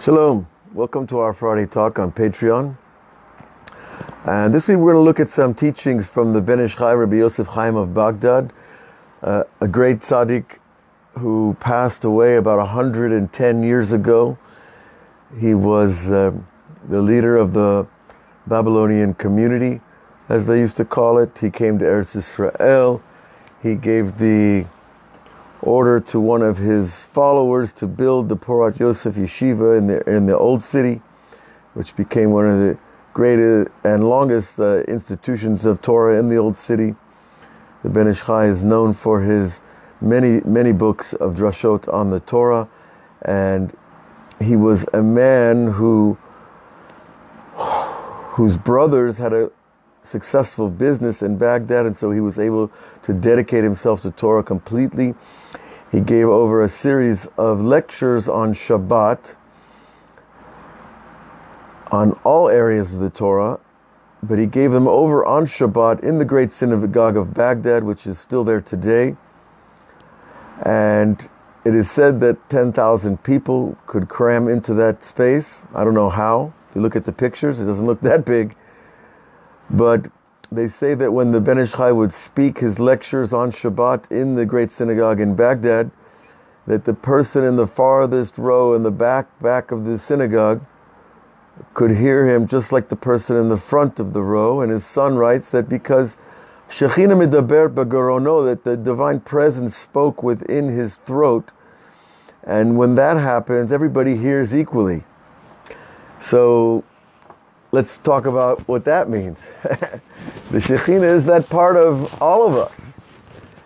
Shalom. Welcome to our Friday talk on Patreon. And this week we're going to look at some teachings from the Ben Ish Chai, Rabbi Yosef Chaim of Baghdad, a great tzaddik who passed away about 110 years ago. He was the leader of the Babylonian community, as they used to call it. He came to Eretz Israel. He gave the order to one of his followers to build the Porat Yosef Yeshiva in the old city, which became one of the greatest and longest institutions of Torah in the old city. The Ben Ish Chai is known for his many books of drashot on the Torah, and he was a man whose brothers had a successful business in Baghdad, and so he was able to dedicate himself to Torah completely. He gave over a series of lectures on Shabbat, on all areas of the Torah, but he gave them over on Shabbat in the great synagogue of Baghdad, which is still there today. And it is said that 10,000 people could cram into that space. I don't know how. If you look at the pictures, it doesn't look that big. But they say that when the Ben Ish Chai would speak his lectures on Shabbat in the great synagogue in Baghdad, that the person in the farthest row in the back of the synagogue could hear him just like the person in the front of the row. And his son writes that because Shechina medaber b'garono, that the divine presence spoke within his throat, and when that happens, everybody hears equally. So let's talk about what that means. The Shekhinah is that part of all of us.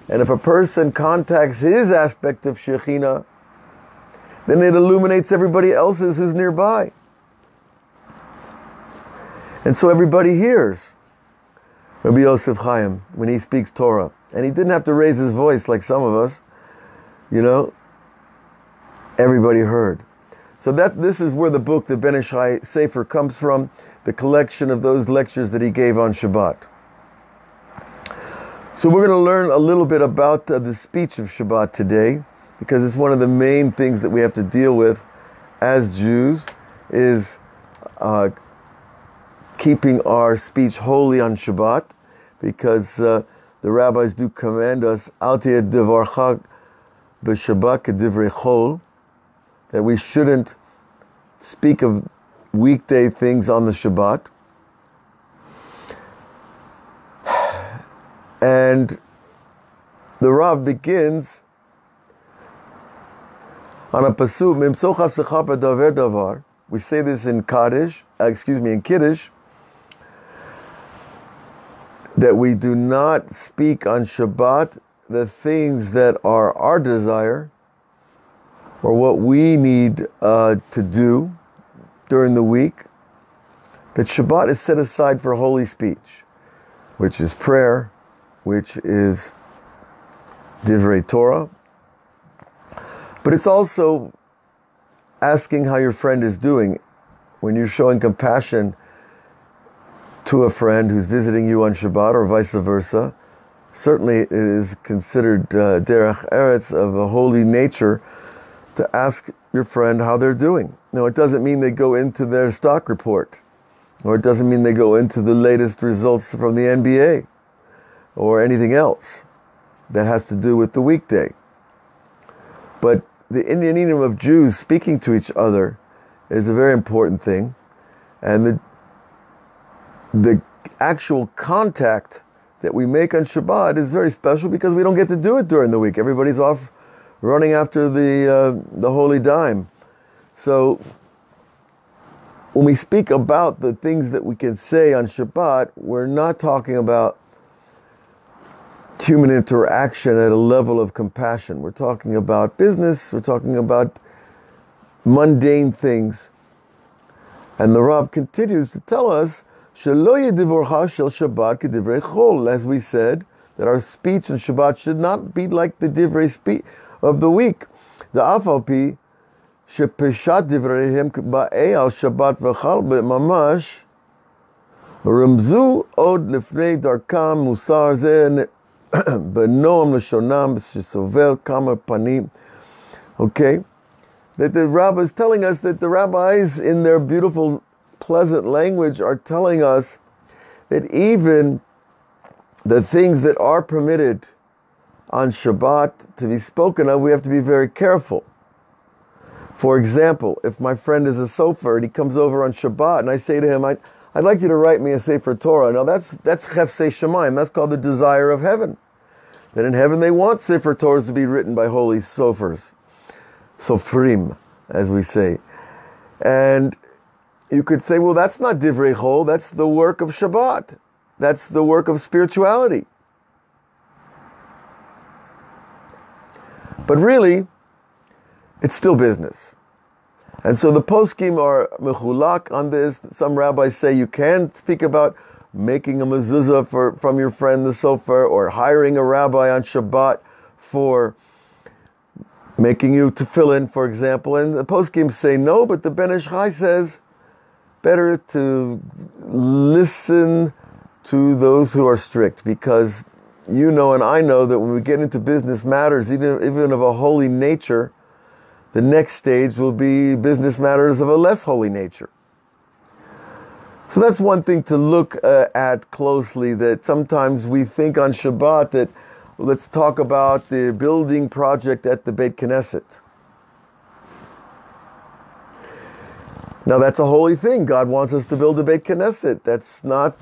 And if a person contacts his aspect of Shekhinah, then it illuminates everybody else's who's nearby. And so everybody hears Rabbi Yosef Chaim when he speaks Torah. And he didn't have to raise his voice like some of us. Everybody heard. So this is where the book, the Ben Ish Chai sefer, comes from, the collection of those lectures that he gave on Shabbat. So we're going to learn a little bit about the speech of Shabbat today, because it's one of the main things that we have to deal with as Jews, is keeping our speech holy on Shabbat, because the rabbis do command us, Al tiyeh devarcha b'Shabbat k'divrei chol, that we shouldn't speak of weekday things on the Shabbat. And the Rav begins on a pasuk, Mimsocha secha b'daver davar. We say this in Kiddush, that we do not speak on Shabbat the things that are our desire, or what we need to do during the week. That Shabbat is set aside for holy speech, which is prayer, which is Divrei Torah. But it's also asking how your friend is doing. When you're showing compassion to a friend who's visiting you on Shabbat, or vice versa, certainly it is considered derech eretz, of a holy nature, to ask your friend how they're doing. Now, it doesn't mean they go into their stock report, or it doesn't mean they go into the latest results from the NBA, or anything else that has to do with the weekday. But the Inyanim of Jews speaking to each other is a very important thing, and the actual contact that we make on Shabbat is very special, because we don't get to do it during the week. Everybody's off running after the holy dime. So when we speak about the things that we can say on Shabbat, we're not talking about human interaction at a level of compassion. We're talking about business. We're talking about mundane things. And the Rav continues to tell us, Shelo yedivorcha shel Shabbat k'divrei chol, as we said, that our speech on Shabbat should not be like the divrei speech of the week. The afalpi shepeshat divreihem ba'ei al Shabbat v'chal mamash rumzu od lifnei darkam musar zeh benoam l'shonam shesovel kama panim. Okay, that the rabbi is telling us that the rabbis, in their beautiful, pleasant language, are telling us that even the things that are permitted on Shabbat to be spoken of, we have to be very careful. For example, if my friend is a sefer and he comes over on Shabbat and I say to him, I'd like you to write me a sefer Torah. Now that's chefsei shamayim. That's called the desire of heaven. That in heaven they want sefer Torahs to be written by holy sofers. Sofrim, as we say. And you could say, well, that's not divrei chol, that's the work of Shabbat. That's the work of spirituality. But really, it's still business. And so the poskim are mechulak on this. Some rabbis say you can speak about making a mezuzah from your friend the sofer, or hiring a rabbi on Shabbat for making you tefillin, for example. And the poskim say no, but the Ben Ish Chai says better to listen to those who are strict, because you know and I know that when we get into business matters, even of a holy nature, the next stage will be business matters of a less holy nature. So that's one thing to look at closely, that sometimes we think on Shabbat that let's talk about the building project at the Beit Knesset. Now that's a holy thing. God wants us to build a Beit Knesset. That's not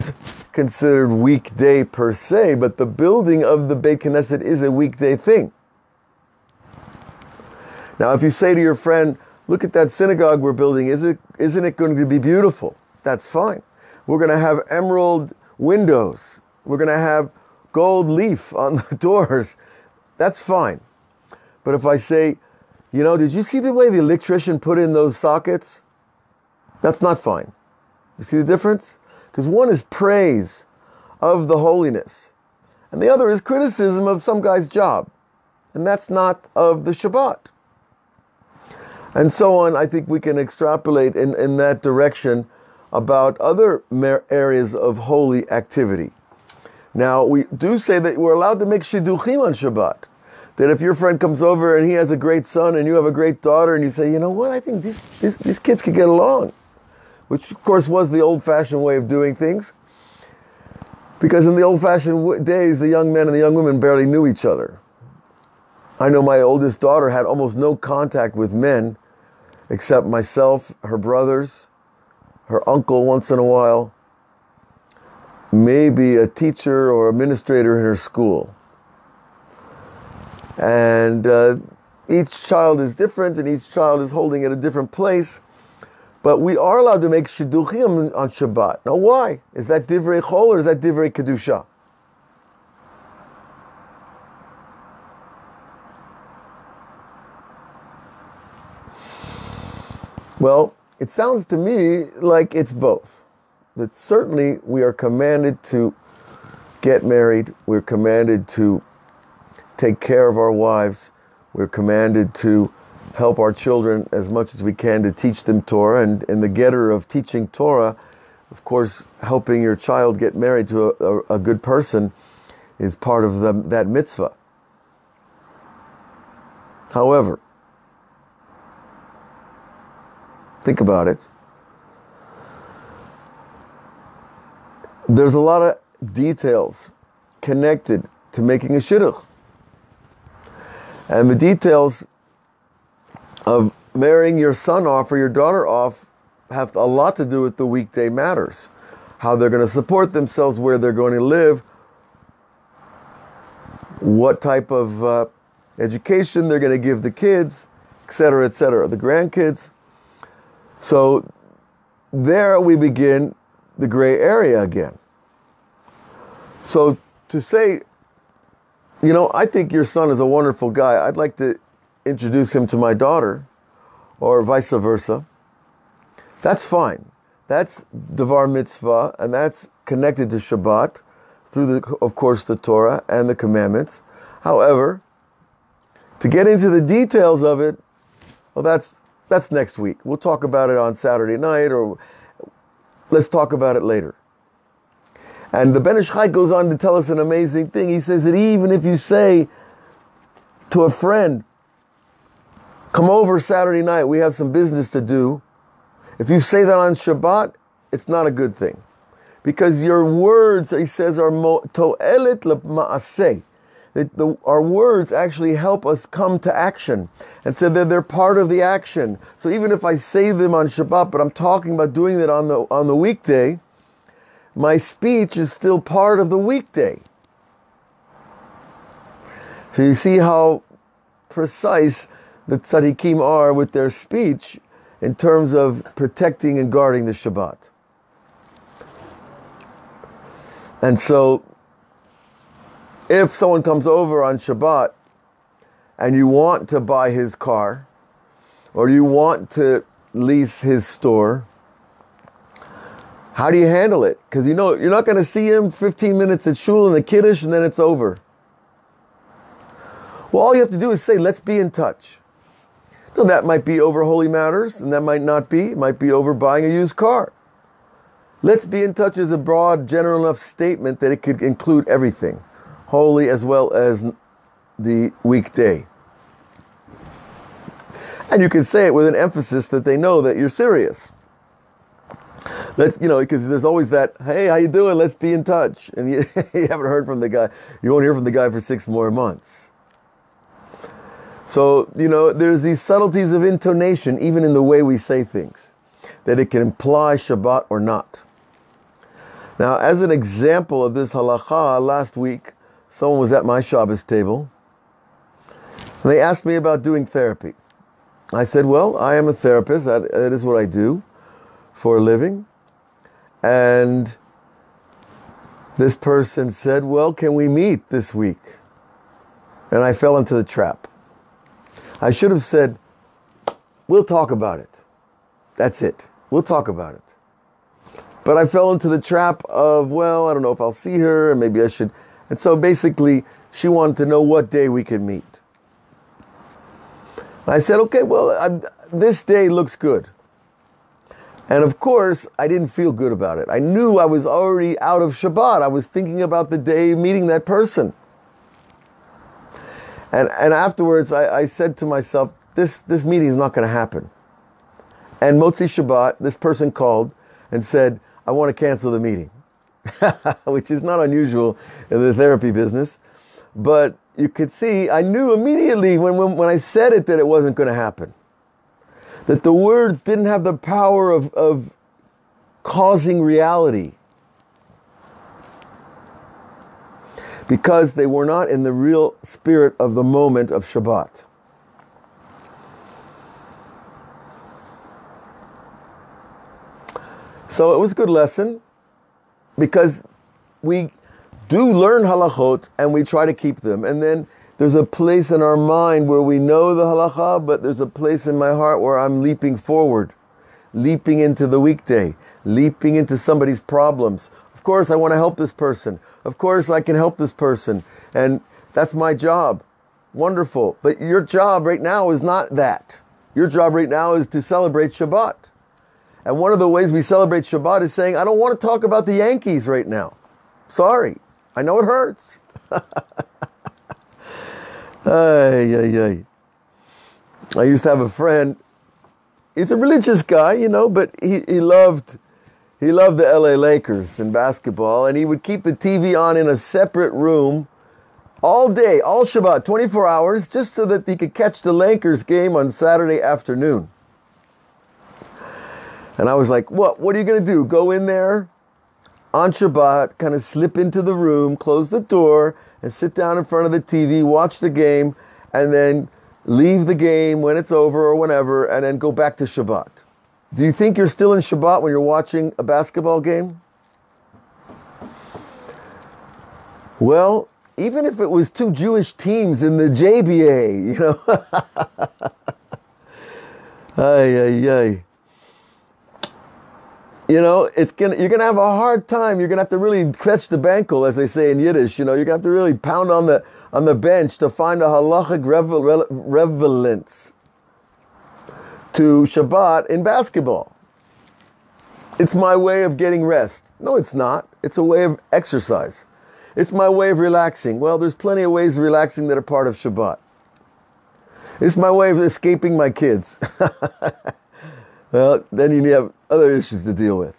considered weekday per se, but the building of the Beit Knesset is a weekday thing. Now if you say to your friend, look at that synagogue we're building, isn't it going to be beautiful? That's fine. We're going to have emerald windows. We're going to have gold leaf on the doors. That's fine. But if I say, did you see the way the electrician put in those sockets? That's not fine. You see the difference? Because one is praise of the holiness, and the other is criticism of some guy's job. And that's not of the Shabbat. And so on. I think we can extrapolate in that direction about other areas of holy activity. Now, we do say that we're allowed to make shidduchim on Shabbat. That if your friend comes over and he has a great son and you have a great daughter, and you say, you know what, I think these kids could get along. Which, of course, was the old-fashioned way of doing things. Because in the old-fashioned days, the young men and the young women barely knew each other. I know my oldest daughter had almost no contact with men, except myself, her brothers, her uncle once in a while, maybe a teacher or administrator in her school. And each child is different, and each child is holding at a different place. But we are allowed to make shidduchim on Shabbat. Now why? Is that divrei chol or is that divrei kedusha? Well, it sounds to me like it's both. That certainly we are commanded to get married. We're commanded to take care of our wives. We're commanded to help our children as much as we can to teach them Torah. And in the getter of teaching Torah, of course, helping your child get married to a good person is part of that mitzvah. However, think about it. There's a lot of details connected to making a shidduch. And the details of marrying your son off or your daughter off have a lot to do with the weekday matters. How they're going to support themselves, where they're going to live, what type of education they're going to give the kids, etc., the grandkids. So there we begin the gray area again. So to say, I think your son is a wonderful guy, I'd like to introduce him to my daughter, or vice versa, that's fine. That's Devar Mitzvah, and that's connected to Shabbat through, of course, the Torah and the commandments. However, to get into the details of it, well, that's next week. We'll talk about it on Saturday night, or let's talk about it later. And the Ben Ish Chai goes on to tell us an amazing thing. He says that even if you say to a friend, Come over Saturday night, we have some business to do. If you say that on Shabbat, it's not a good thing. Because your words, he says, are to'elet l'ma'aseh. Our words actually help us come to action. And so they're part of the action. So even if I say them on Shabbat, but I'm talking about doing it on the weekday, my speech is still part of the weekday. So you see how precise the tzaddikim are with their speech in terms of protecting and guarding the Shabbat. And so, if someone comes over on Shabbat and you want to buy his car or you want to lease his store, how do you handle it? Because you're not going to see him 15 minutes at shul and the kiddush and then it's over. Well, all you have to do is say, let's be in touch. Now, that might be over holy matters and that might not be. It might be over buying a used car. Let's be in touch is a broad, general enough statement that it could include everything, holy as well as the weekday. And you can say it with an emphasis that they know that you're serious. Because there's always that, hey, how you doing? Let's be in touch. And you haven't heard from the guy. You won't hear from the guy for 6 more months. So, there's these subtleties of intonation, even in the way we say things, that it can imply Shabbat or not. Now, as an example of this halakha, last week, someone was at my Shabbos table, and they asked me about doing therapy. I said, well, I am a therapist. That is what I do for a living. And this person said, well, can we meet this week? And I fell into the trap. I should have said, we'll talk about it. That's it. We'll talk about it. But I fell into the trap of, well, I don't know if I'll see her, and maybe I should. And so basically, she wanted to know what day we could meet. I said, okay, well, this day looks good. And of course, I didn't feel good about it. I knew I was already out of Shabbat. I was thinking about the day meeting that person. And afterwards, I said to myself, this meeting is not going to happen. And Motzi Shabbat, this person called and said, I want to cancel the meeting, which is not unusual in the therapy business. But you could see, I knew immediately when I said it that it wasn't going to happen. That the words didn't have the power of causing reality. Because they were not in the real spirit of the moment of Shabbat. So it was a good lesson, because we do learn halachot and we try to keep them. And then there's a place in our mind where we know the halacha, but there's a place in my heart where I'm leaping forward, leaping into the weekday, leaping into somebody's problems. Of course, I want to help this person. Of course, I can help this person. And that's my job. Wonderful. But your job right now is not that. Your job right now is to celebrate Shabbat. And one of the ways we celebrate Shabbat is saying, I don't want to talk about the Yankees right now. Sorry. I know it hurts. I used to have a friend. He's a religious guy, but he loved the LA Lakers in basketball, and he would keep the TV on in a separate room all day, all Shabbat, 24 hours, just so that he could catch the Lakers game on Saturday afternoon. And I was like, what are you going to do? Go in there on Shabbat, kind of slip into the room, close the door, and sit down in front of the TV, watch the game, and then leave the game when it's over or whenever, and then go back to Shabbat. Do you think you're still in Shabbat when you're watching a basketball game? Well, even if it was two Jewish teams in the JBA, you're gonna have a hard time. You're gonna have to really fetch the bankel, as they say in Yiddish. You're gonna have to really pound on the bench to find a halachic relevance to Shabbat in basketball. It's my way of getting rest. No, it's not. It's a way of exercise. It's my way of relaxing. Well, there's plenty of ways of relaxing that are part of Shabbat. It's my way of escaping my kids. Well, then you have other issues to deal with.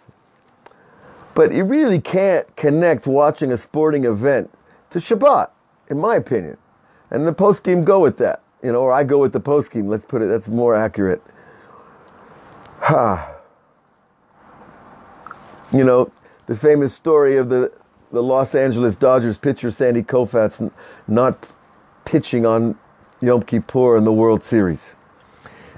But you really can't connect watching a sporting event to Shabbat, in my opinion. And the post-game go with that. Or I go with the post-game. Let's put it, that's more accurate. The famous story of the Los Angeles Dodgers pitcher Sandy Koufax not pitching on Yom Kippur in the World Series.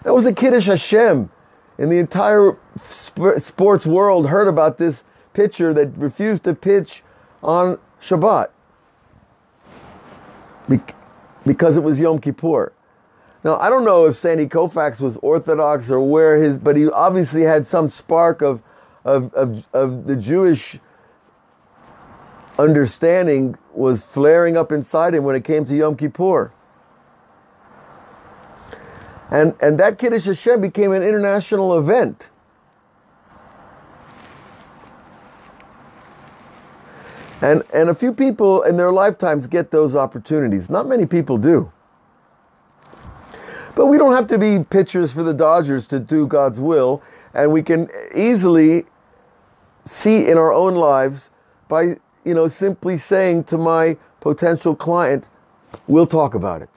That was a Kiddush Hashem. And the entire sports world heard about this pitcher that refused to pitch on Shabbat because it was Yom Kippur. Now, I don't know if Sandy Koufax was Orthodox or but he obviously had some spark of the Jewish understanding was flaring up inside him when it came to Yom Kippur. And that Kiddush Hashem became an international event. And a few people in their lifetimes get those opportunities. Not many people do. But we don't have to be pitchers for the Dodgers to do God's will. And we can easily see in our own lives by, simply saying to my potential client, we'll talk about it.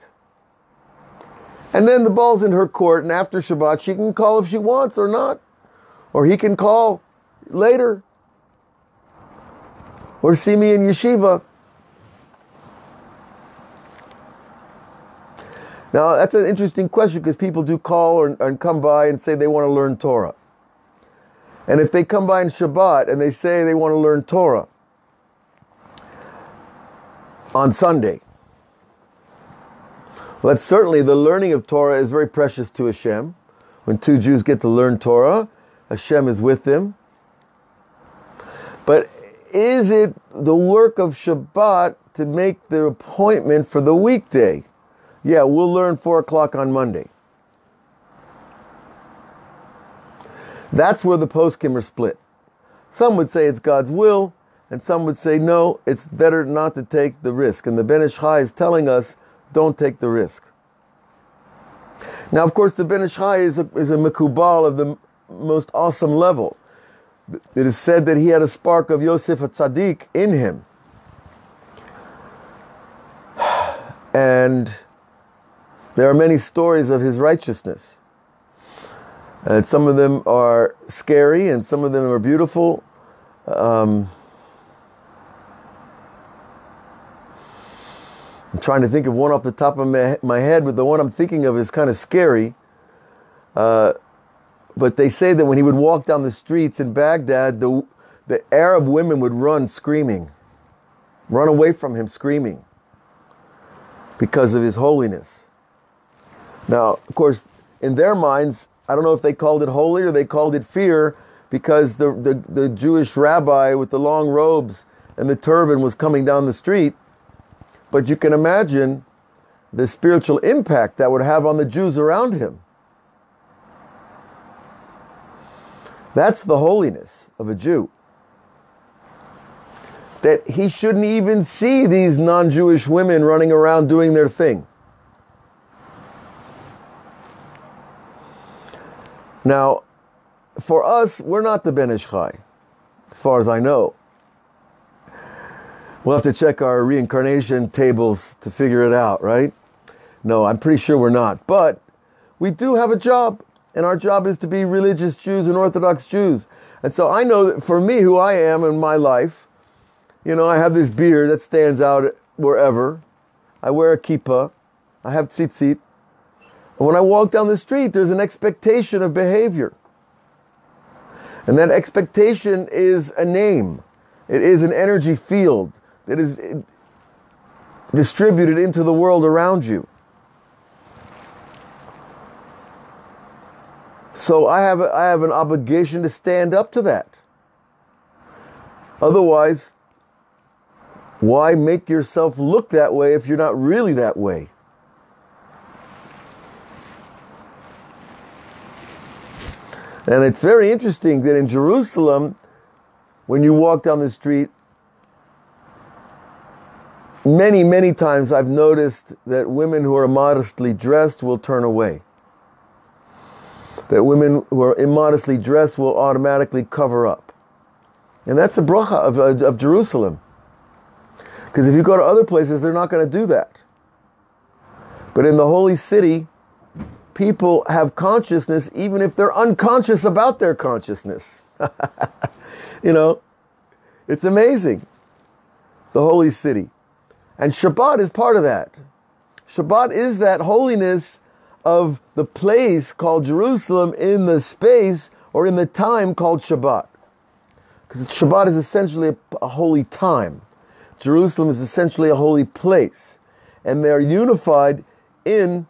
And then the ball's in her court, and after Shabbat, she can call if she wants or not. Or he can call later. Or see me in yeshiva. Now, that's an interesting question because people do call and come by and say they want to learn Torah. And if they come by in Shabbat and they say they want to learn Torah on Sunday, well, that's certainly the learning of Torah is very precious to Hashem. When two Jews get to learn Torah, Hashem is with them. But is it the work of Shabbat to make the appointment for the weekday? Yeah, we'll learn 4 o'clock on Monday. That's where the poskim are split. Some would say it's God's will, and some would say no, it's better not to take the risk. And the Ben Ish Chai is telling us, don't take the risk. Now, of course, the Ben Ish Chai is a Mekubal of the most awesome level. It is said that he had a spark of Yosef HaTzadik in him. And there are many stories of his righteousness. And some of them are scary and some of them are beautiful. I'm trying to think of one off the top of my head, but the one I'm thinking of is kind of scary. But they say that when he would walk down the streets in Baghdad, the Arab women would run screaming, run away from him screaming because of his holiness. Now, of course, in their minds, I don't know if they called it holy or they called it fear because the Jewish rabbi with the long robes and the turban was coming down the street. But you can imagine the spiritual impact that would have on the Jews around him. That's the holiness of a Jew. That he shouldn't even see these non-Jewish women running around doing their thing. Now, for us, we're not the Ben Ish Chai, as far as I know. We'll have to check our reincarnation tables to figure it out, right? No, I'm pretty sure we're not. But we do have a job, and our job is to be religious Jews and Orthodox Jews. And so I know that for me, who I am in my life, I have this beard that stands out wherever. I wear a kippah. I have tzitzit. And when I walk down the street, there's an expectation of behavior. And that expectation is a name. It is an energy field that is distributed into the world around you. So I have an obligation to stand up to that. Otherwise, why make yourself look that way if you're not really that way? And it's very interesting that in Jerusalem, when you walk down the street, many, many times I've noticed that women who are immodestly dressed will turn away. That women who are immodestly dressed will automatically cover up. And that's a bracha of Jerusalem. Because if you go to other places, they're not going to do that. But in the holy city, people have consciousness even if they're unconscious about their consciousness. You know, it's amazing. The holy city. And Shabbat is part of that. Shabbat is that holiness of the place called Jerusalem in the space or in the time called Shabbat. Because Shabbat is essentially a holy time. Jerusalem is essentially a holy place. And they're unified in,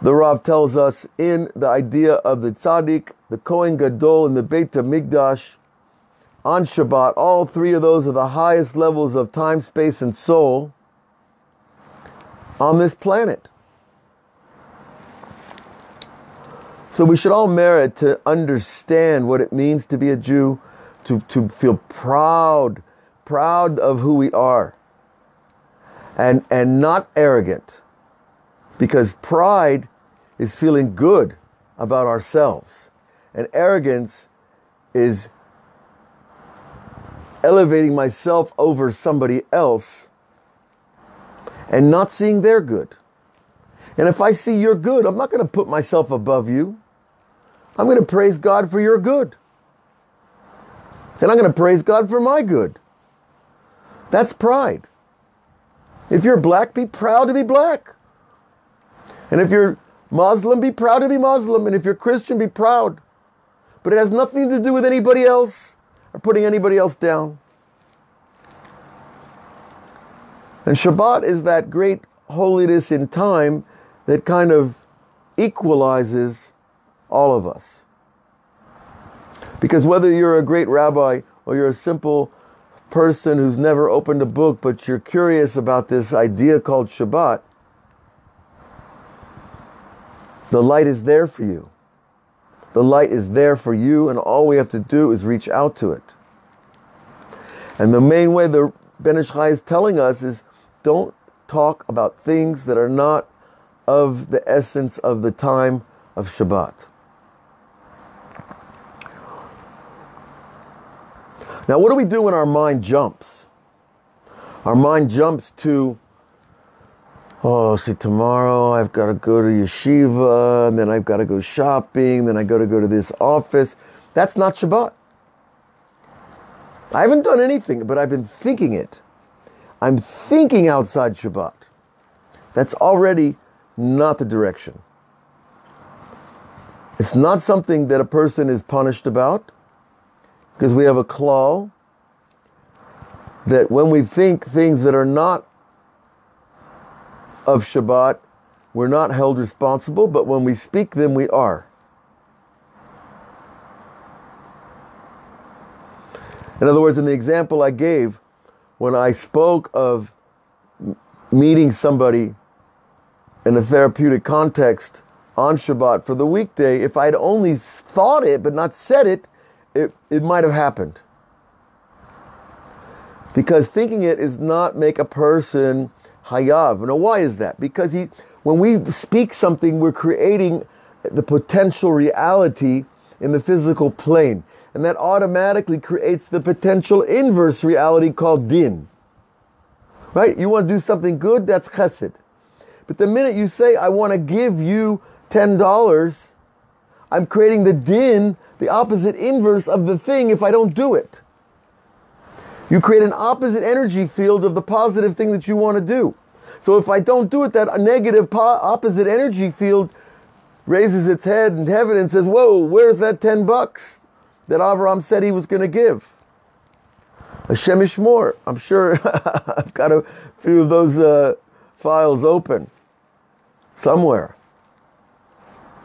the Rav tells us, in the idea of the tzaddik, the Kohen Gadol, and the Beit HaMikdash on Shabbat. All three of those are the highest levels of time, space, and soul on this planet. So we should all merit to understand what it means to be a Jew, to feel proud of who we are, and not arrogant, because pride is feeling good about ourselves, and arrogance is elevating myself over somebody else and not seeing their good. And if I see your good, I'm not going to put myself above you. I'm going to praise God for your good. And I'm going to praise God for my good. That's pride. If you're black, be proud to be black. And if you're Muslim, be proud to be Muslim. And if you're Christian, be proud. But it has nothing to do with anybody else or putting anybody else down. And Shabbat is that great holiness in time that kind of equalizes all of us. Because whether you're a great rabbi or you're a simple person who's never opened a book, but you're curious about this idea called Shabbat, the light is there for you. The light is there for you, and all we have to do is reach out to it. And the main way the Ben Ish Chai is telling us is, don't talk about things that are not of the essence of the time of Shabbat. Now, what do we do when our mind jumps? Our mind jumps to, oh, see, tomorrow I've got to go to yeshiva, and then I've got to go shopping, then I got to go to this office. That's not Shabbat. I haven't done anything, but I've been thinking it. I'm thinking outside Shabbat. That's already not the direction. It's not something that a person is punished about, because we have a klal that when we think things that are not of Shabbat, we're not held responsible, but when we speak them, we are. In other words, in the example I gave, when I spoke of meeting somebody in a therapeutic context on Shabbat for the weekday, if I'd only thought it but not said it, it might have happened. Because thinking it is not make a person hayav. Now, why is that? Because when we speak something, we're creating the potential reality in the physical plane. And that automatically creates the potential inverse reality called din. Right? You want to do something good, that's chesed. But the minute you say, I want to give you $10, I'm creating the din, the opposite inverse of the thing if I don't do it. You create an opposite energy field of the positive thing that you want to do. So if I don't do it, that negative opposite energy field raises its head in heaven and says, whoa, where's that $10 that Avraham said he was going to give? Hashem Yishmor. I'm sure I've got a few of those files open somewhere.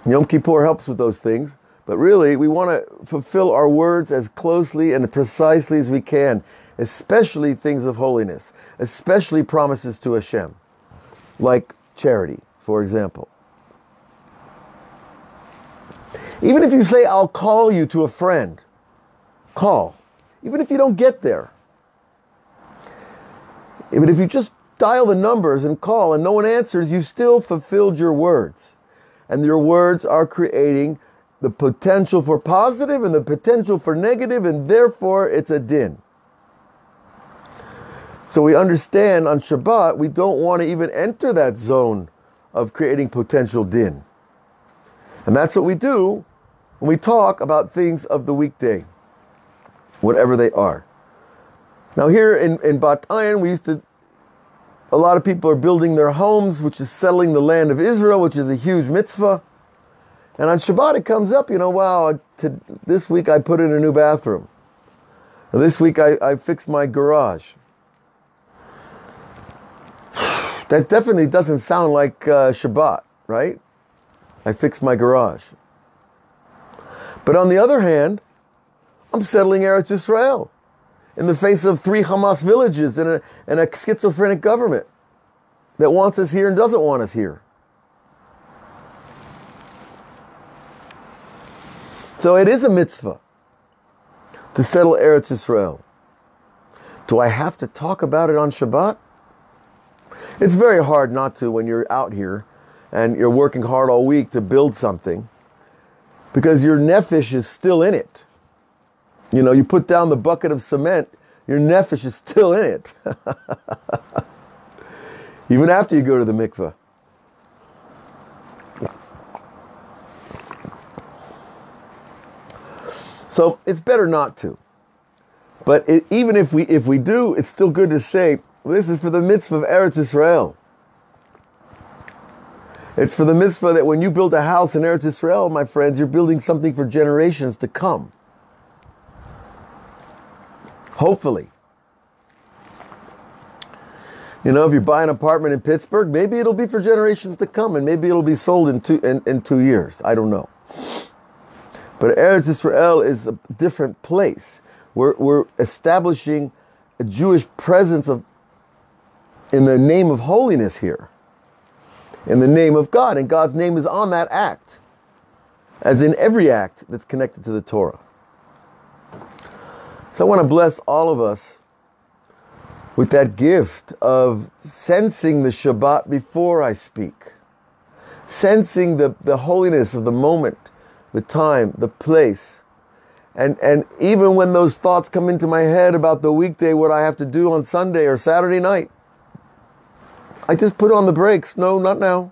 Yom Kippur helps with those things. But really, we want to fulfill our words as closely and precisely as we can, especially things of holiness, especially promises to Hashem, like charity, for example. Even if you say, I'll call you to a friend, call. Even if you don't get there. But if you just dial the numbers and call and no one answers, you still fulfilled your words. And your words are creating the potential for positive and the potential for negative, and therefore it's a din. So we understand on Shabbat, we don't want to even enter that zone of creating potential din. And that's what we do when we talk about things of the weekday, whatever they are. Now here in Bat Ayin, a lot of people are building their homes, which is settling the land of Israel, which is a huge mitzvah. And on Shabbat it comes up, wow, this week I put in a new bathroom. And this week I fixed my garage. That definitely doesn't sound like Shabbat, right? I fixed my garage. But on the other hand, I'm settling Eretz Yisrael in the face of 3 Hamas villages and a schizophrenic government that wants us here and doesn't want us here. So it is a mitzvah to settle Eretz Yisrael. Do I have to talk about it on Shabbat? It's very hard not to when you're out here and you're working hard all week to build something, because your nefesh is still in it. You put down the bucket of cement, your nefesh is still in it. Even after you go to the mikveh. So it's better not to. But even if we do, it's still good to say, this is for the mitzvah of Eretz Yisrael. It's for the mitzvah that when you build a house in Eretz Yisrael, my friends, you're building something for generations to come. Hopefully. If you buy an apartment in Pittsburgh, maybe it'll be for generations to come, and maybe it'll be sold in 2 years. I don't know. But Eretz Yisrael is a different place. We're establishing a Jewish presence in the name of holiness here. In the name of God. And God's name is on that act. As in every act that's connected to the Torah. So I want to bless all of us with that gift of sensing the Shabbat before I speak. Sensing the holiness of the moment, the time, the place. And even when those thoughts come into my head about the weekday, what I have to do on Sunday or Saturday night, I just put on the brakes. No, not now.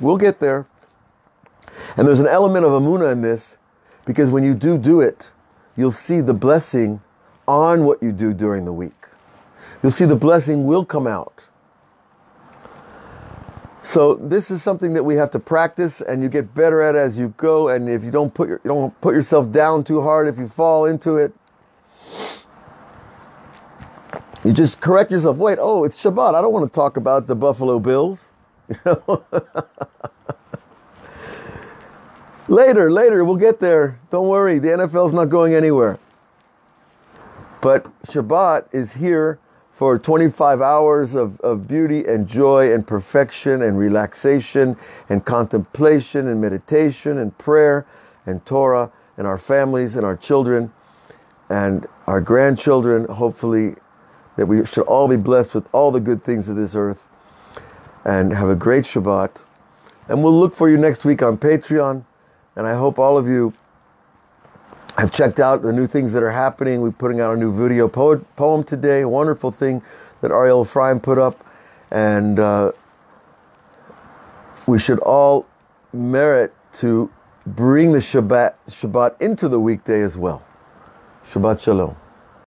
We'll get there. And there's an element of emunah in this, because when you do it, you'll see the blessing on what you do during the week. You'll see the blessing will come out. So this is something that we have to practice, and you get better at it as you go. And if you don't put yourself down too hard, if you fall into it, you just correct yourself. Wait, it's Shabbat. I don't want to talk about the Buffalo Bills. Later, we'll get there. Don't worry, the NFL's not going anywhere. But Shabbat is here for 25 hours of beauty and joy and perfection and relaxation and contemplation and meditation and prayer and Torah and our families and our children and our grandchildren, hopefully, that we should all be blessed with all the good things of this earth, and have a great Shabbat. And we'll look for you next week on Patreon. And I hope all of you have checked out the new things that are happening. We're putting out a new video poem today, a wonderful thing that Ariel Ephraim put up. And we should all merit to bring the Shabbat into the weekday as well. Shabbat Shalom.